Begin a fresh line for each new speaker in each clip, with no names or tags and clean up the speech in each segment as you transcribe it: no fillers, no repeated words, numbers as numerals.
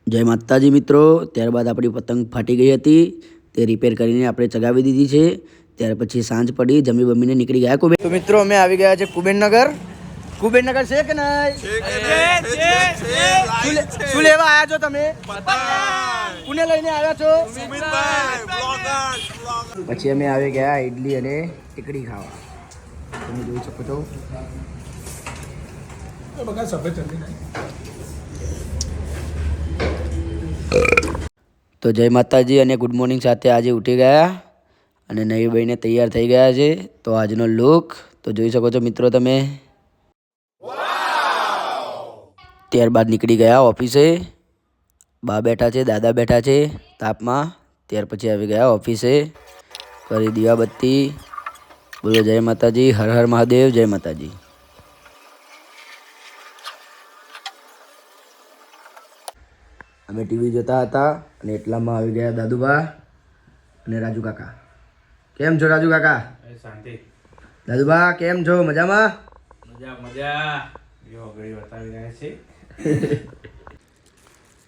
જય માતાજી મિત્રો। ત્યારબાદ આપણી પતંગ ફાટી ગઈ હતી, તે રિપેર કરીને આપણે ચગાવી દીધી છે। ત્યાર પછી સાંજ પડી, જમી બમીને નીકળી ગયા કુબેર। તો મિત્રો અમે આવી ગયા છે કુબેરનગર। કુબેરનગર છે કે નહીં? શું લેવા આવ્યા છો તમે? કોને લઈને આવ્યા છો? પછી અમે આવી ગયા ઇડલી અને ટીકડી ખાવા। તમે જોઈ શકો છો। તો જય માતાજી અને ગુડ મોર્નિંગ સાથે આજે ઉઠી ગયા અને નવી બહીને તૈયાર થઈ ગયા છે। તો આજનો લુક તો જોઈ શકો છો મિત્રો તમે। ત્યારબાદ નીકળી ગયા ઓફિસે। બા બેઠા છે, દાદા બેઠા છે તાપમાં। ત્યાર પછી આવી ગયા ઓફિસે, કરી દીવાબત્તી। બોલો જય માતાજી, હર હર મહાદેવ, જય માતાજી। અમે ટીવી જોતા હતા અને એટલામાં આવી ગયા દાદુબા અને રાજુ કાકા। કેમ છો રાજુ કાકા?
શાંતિ।
દાદુબા કેમ છો? મજામાં?
મજા મજા। જો ઘડી બતાવી રહ્યા છે।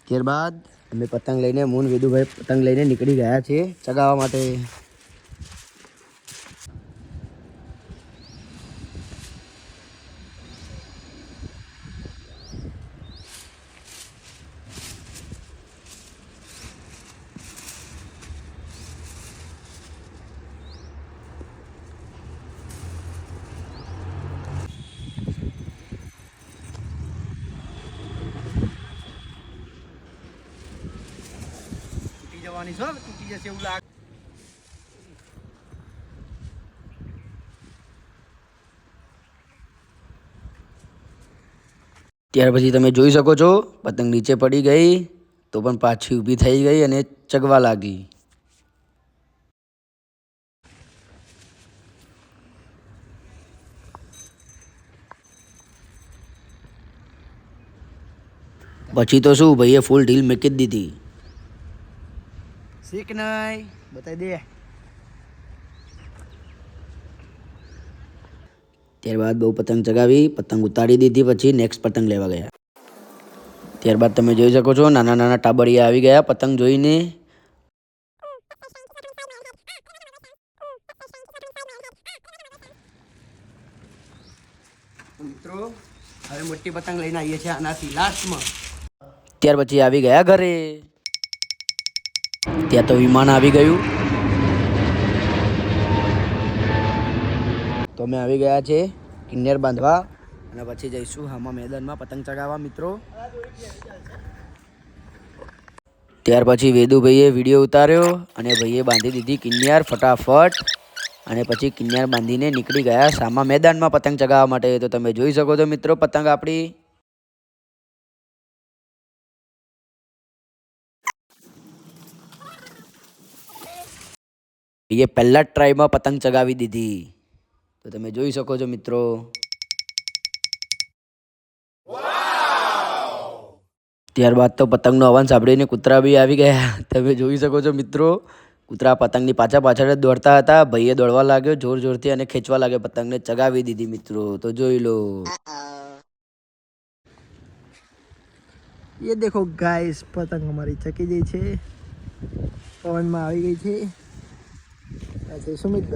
ત્યારબાદ અમે પતંગ લઈને મૂન વેદુભાઈ પતંગ લઈને નીકળી ગયા છે ચગાવવા માટે। જવાની છો, તૂટી જશે એવું લાગે। ત્યાર પછી તમે જોઈ શકો છો પતંગ નીચે પડી ગઈ તો પણ પાછી ઊભી થઈ ગઈ અને ચગવા લાગી। પછી તો શું ભાઈએ ફૂલ ઢીલ મૂકી જ દીધી। શીખ નહીં બતાવી દે। ત્યારબાદ બહુ પતંગ ચગાવી, પતંગ ઉતારી દીધી, પછી નેક્સ્ટ પતંગ લેવા ગયા। ત્યારબાદ તમે જોઈ શકો છો નાના નાના ટાબરિયા આવી ગયા પતંગ જોઈને। મિત્રો હવે મોટી પતંગ લઈને આવીએ છીએ આનાથી લાસ્ટમાં। ત્યાર પછી આવી ગયા ઘરે। ત્યાં તો વિમાન આવી ગયું। તો અમે આવી ગયા છે કિન્નર બાંધવા અને પછી જઈશું હામા મેદાનમાં પતંગ ચગાવવા મિત્રો। ત્યાર પછી વેદુભાઈએ વિડીયો ઉતાર્યો અને ભાઈએ બાંધી દીધી કિન્નર ફટાફટ અને પછી કિન્નર બાંધીને નીકળી ગયા સામા મેદાનમાં પતંગ ચગાવવા માટે। તો તમે જોઈ શકો છો મિત્રો પતંગ આપણી। એ પહેલા જ ટ્રાયમાં પતંગ ચગાવી દીધી, તો તમે જોઈ શકો છો મિત્રો। ત્યારબાદ તો પતંગનો અવાજ સાંભળીને કૂતરા બી આવી ગયા। તમે જોઈ શકો છો મિત્રો કૂતરા પતંગની પાછળ પાછળ જ દોડતા હતા। ભાઈએ દોડવા લાગ્યો જોર જોરથી અને ખેંચવા લાગ્યો, પતંગને ચગાવી દીધી મિત્રો। તો જોઈ લો।
ये देखो गाइस, पतंग हमारी चकी गई છે, પવનમાં આવી ગઈ છે। ऐसे सुमित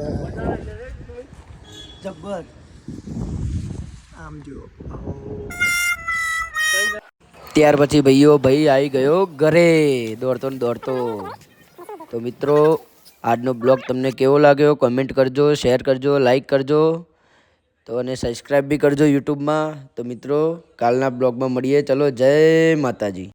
जब्बर आम जो।
ત્યાર પછી ભાઈ આવી ગયો ઘરે દોડતો ને દોડતો। તો મિત્રો આજનો બ્લોગ તમને કેવો લાગ્યો કોમેન્ટ કરજો, શેર કરજો, લાઈક કરજો, તો અને સબસ્ક્રાઈબ બી કરજો યુટ્યુબમાં। તો મિત્રો કાલના બ્લોગમાં મળીએ। ચલો જય માતાજી।